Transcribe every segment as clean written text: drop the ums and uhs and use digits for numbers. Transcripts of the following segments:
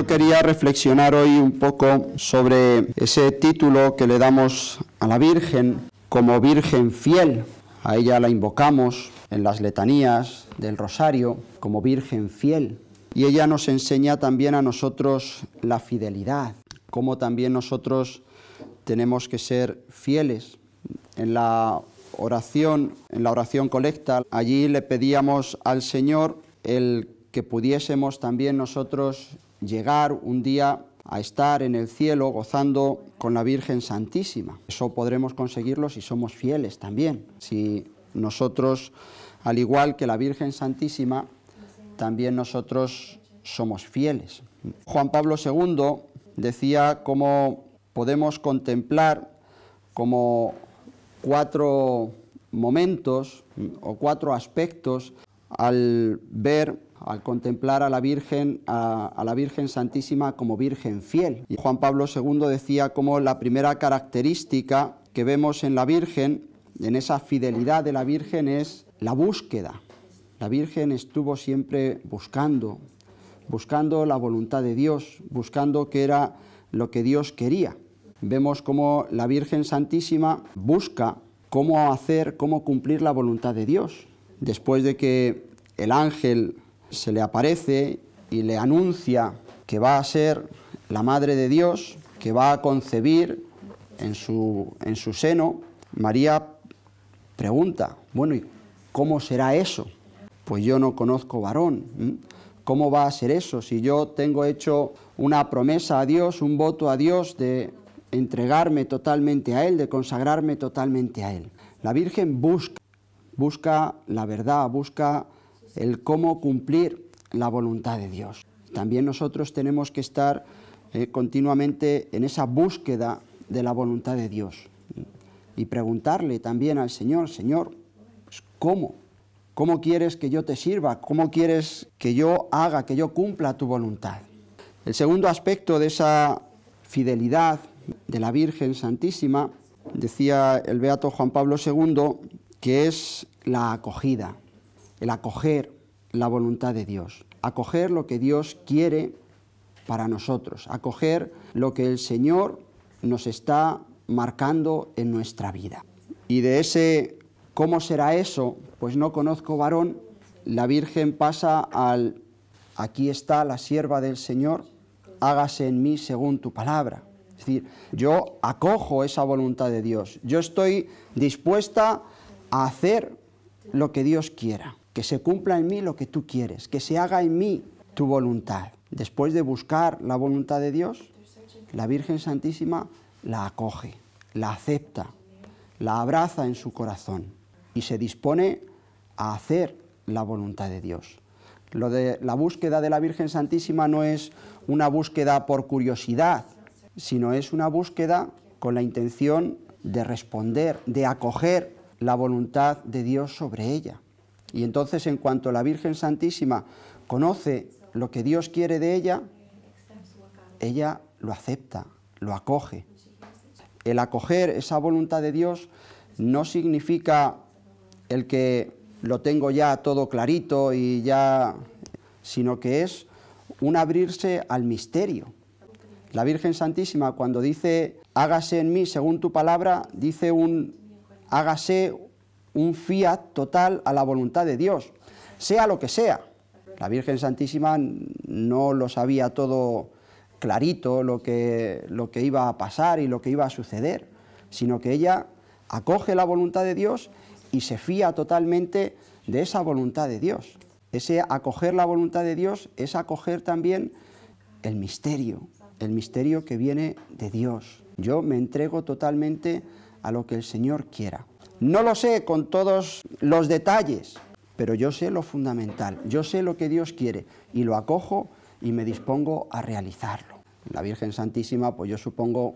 Yo quería reflexionar hoy un poco sobre ese título que le damos a la Virgen como Virgen fiel. A ella la invocamos en las letanías del Rosario como Virgen fiel. Y ella nos enseña también a nosotros la fidelidad, cómo también nosotros tenemos que ser fieles. En la oración colecta, allí le pedíamos al Señor el que pudiésemos también nosotros llegar un día a estar en el cielo gozando con la Virgen Santísima. Eso podremos conseguirlo si somos fieles también, si nosotros, al igual que la Virgen Santísima, también nosotros somos fieles. Juan Pablo II decía cómo podemos contemplar como 4 momentos o 4 aspectos al contemplar a la Virgen Santísima como Virgen fiel. Y Juan Pablo II decía como la primera característica que vemos en la Virgen, en esa fidelidad de la Virgen, es la búsqueda. La Virgen estuvo siempre buscando la voluntad de Dios, buscando qué era lo que Dios quería. Vemos cómo la Virgen Santísima busca cómo cumplir la voluntad de Dios. Después de que el ángel se le aparece y le anuncia que va a ser la Madre de Dios, que va a concebir en su seno, María pregunta, bueno, ¿y cómo será eso? Pues yo no conozco varón. ¿Cómo va a ser eso? Si yo tengo hecho una promesa a Dios, un voto a Dios de entregarme totalmente a Él, de consagrarme totalmente a Él. La Virgen busca la verdad, busca el cómo cumplir la voluntad de Dios. También nosotros tenemos que estar continuamente en esa búsqueda de la voluntad de Dios y preguntarle también al Señor, Señor, pues, ¿cómo quieres que yo te sirva? ¿Cómo quieres que yo haga, que yo cumpla tu voluntad? El segundo aspecto de esa fidelidad de la Virgen Santísima, decía el beato Juan Pablo II, que es la acogida, el acoger la voluntad de Dios, acoger lo que Dios quiere para nosotros, acoger lo que el Señor nos está marcando en nuestra vida. Y de ese ¿cómo será eso? Pues no conozco varón, la Virgen pasa al aquí está la sierva del Señor, hágase en mí según tu palabra. Es decir, yo acojo esa voluntad de Dios, yo estoy dispuesta a hacer lo que Dios quiera, que se cumpla en mí lo que tú quieres, que se haga en mí tu voluntad. Después de buscar la voluntad de Dios, la Virgen Santísima la acoge, la acepta, la abraza en su corazón y se dispone a hacer la voluntad de Dios. Lo de la búsqueda de la Virgen Santísima no es una búsqueda por curiosidad, sino es una búsqueda con la intención de responder, de acoger la voluntad de Dios sobre ella. Y entonces, en cuanto la Virgen Santísima conoce lo que Dios quiere de ella, ella lo acepta, lo acoge. El acoger esa voluntad de Dios no significa el que lo tengo ya todo clarito y ya, sino que es un abrirse al misterio. La Virgen Santísima, cuando dice hágase en mí según tu palabra, dice hágase un fiat total a la voluntad de Dios, sea lo que sea. La Virgen Santísima no lo sabía todo clarito, lo que iba a pasar y lo que iba a suceder, sino que ella acoge la voluntad de Dios y se fía totalmente de esa voluntad de Dios. Ese acoger la voluntad de Dios es acoger también el misterio que viene de Dios. Yo me entrego totalmente a lo que el Señor quiera. No lo sé con todos los detalles, pero yo sé lo fundamental, yo sé lo que Dios quiere y lo acojo y me dispongo a realizarlo. La Virgen Santísima, pues yo supongo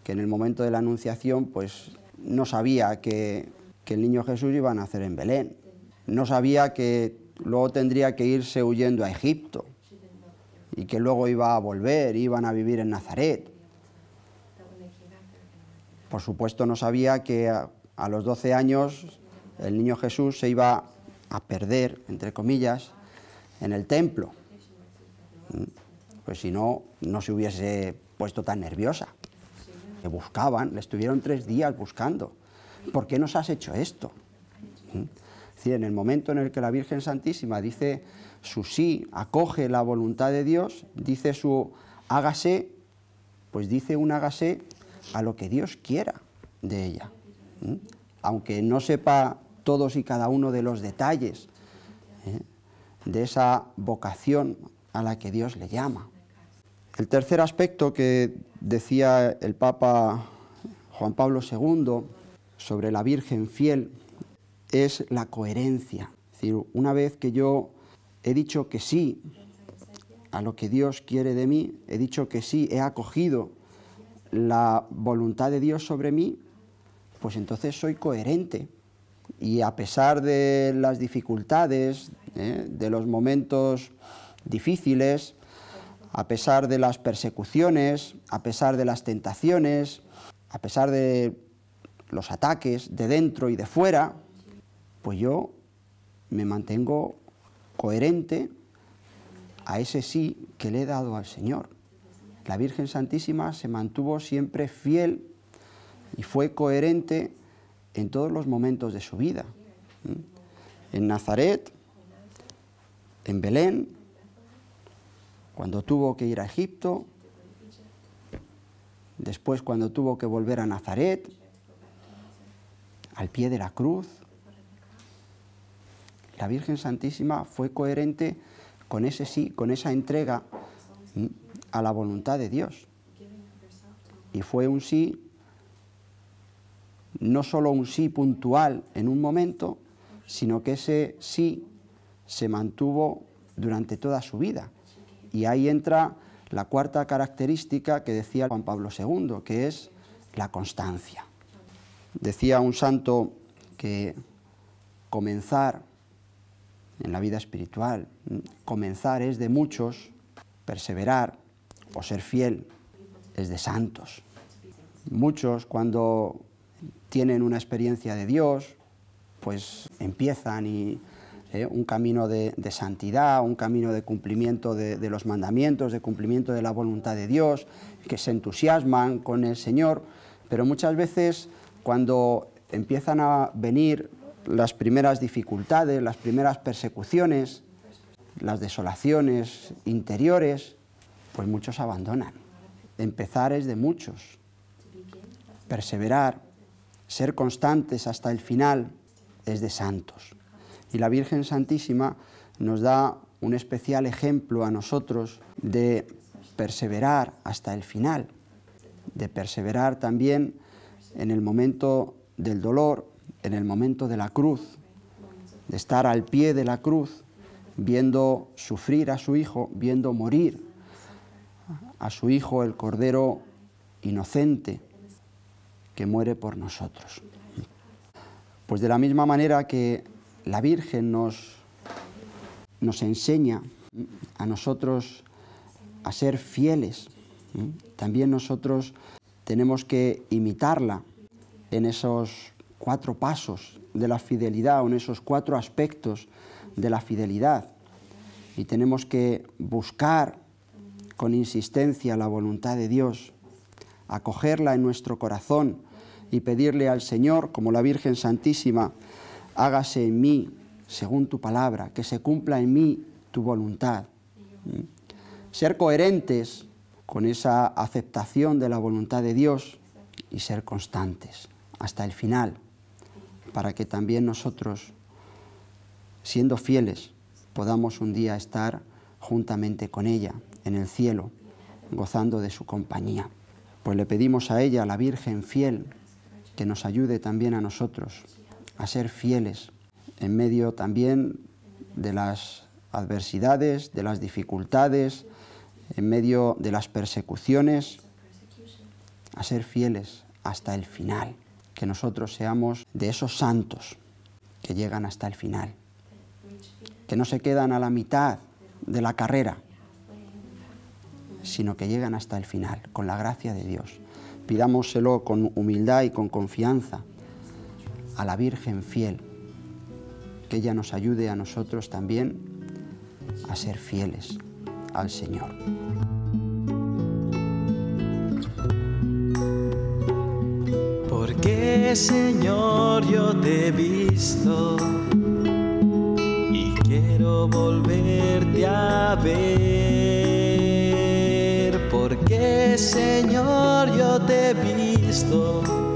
que en el momento de la Anunciación, pues no sabía que el niño Jesús iba a nacer en Belén, no sabía que luego tendría que irse huyendo a Egipto y que luego iba a volver, iban a vivir en Nazaret. Por supuesto no sabía que a los 12 años el niño Jesús se iba a perder, entre comillas, en el templo. pues si no, no se hubiese puesto tan nerviosa. Le buscaban, le estuvieron 3 días buscando. ¿Por qué nos has hecho esto? Es decir, en el momento en el que la Virgen Santísima dice su sí, acoge la voluntad de Dios, dice su hágase, pues dice un hágase a lo que Dios quiera de ella. Aunque no sepa todos y cada uno de los detalles de esa vocación a la que Dios le llama. El tercer aspecto que decía el Papa Juan Pablo II sobre la Virgen fiel es la coherencia. Es decir, una vez que yo he dicho que sí a lo que Dios quiere de mí, he dicho que sí, he acogido la voluntad de Dios sobre mí, pues entonces soy coherente. Y a pesar de las dificultades, de los momentos difíciles, a pesar de las persecuciones, a pesar de las tentaciones, a pesar de los ataques de dentro y de fuera, pues yo me mantengo coherente a ese sí que le he dado al Señor. La Virgen Santísima se mantuvo siempre fiel y fue coherente en todos los momentos de su vida. En Nazaret, en Belén, cuando tuvo que ir a Egipto, después cuando tuvo que volver a Nazaret, al pie de la cruz. La Virgen Santísima fue coherente con ese sí, con esa entrega a la voluntad de Dios. Y fue un sí, no solo un sí puntual en un momento, sino que ese sí se mantuvo durante toda su vida. Y ahí entra la cuarta característica que decía Juan Pablo II, que es la constancia. Decía un santo que comenzar en la vida espiritual, comenzar es de muchos, perseverar o ser fiel es de santos. Muchos cuando tienen una experiencia de Dios, pues empiezan un camino de santidad, un camino de cumplimiento de los mandamientos, de cumplimiento de la voluntad de Dios, que se entusiasman con el Señor, pero muchas veces cuando empiezan a venir las primeras dificultades, las primeras persecuciones, las desolaciones interiores, pues muchos abandonan. Empezar es de muchos. Perseverar, ser constantes hasta el final es de santos. Y la Virgen Santísima nos da un especial ejemplo a nosotros de perseverar hasta el final, de perseverar también en el momento del dolor, en el momento de la cruz, de estar al pie de la cruz, viendo sufrir a su Hijo, viendo morir a su Hijo, el Cordero inocente, que muere por nosotros. Pues de la misma manera que la Virgen nos enseña a nosotros a ser fieles, también nosotros tenemos que imitarla en esos 4 pasos de la fidelidad, o en esos 4 aspectos de la fidelidad. Y tenemos que buscar con insistencia la voluntad de Dios, acogerla en nuestro corazón y pedirle al Señor, como la Virgen Santísima, hágase en mí según tu palabra, que se cumpla en mí tu voluntad. Ser coherentes con esa aceptación de la voluntad de Dios y ser constantes hasta el final, para que también nosotros, siendo fieles, podamos un día estar juntamente con ella en el cielo, gozando de su compañía. Pues le pedimos a ella, la Virgen fiel, que nos ayude también a nosotros a ser fieles en medio también de las adversidades, de las dificultades, en medio de las persecuciones, a ser fieles hasta el final, que nosotros seamos de esos santos que llegan hasta el final, que no se quedan a la mitad de la carrera, sino que llegan hasta el final, con la gracia de Dios. Pidámoselo con humildad y con confianza a la Virgen fiel, que ella nos ayude a nosotros también a ser fieles al Señor. Porque, Señor, yo te he visto y quiero volverte a ver. Porque, Señor, yo te he visto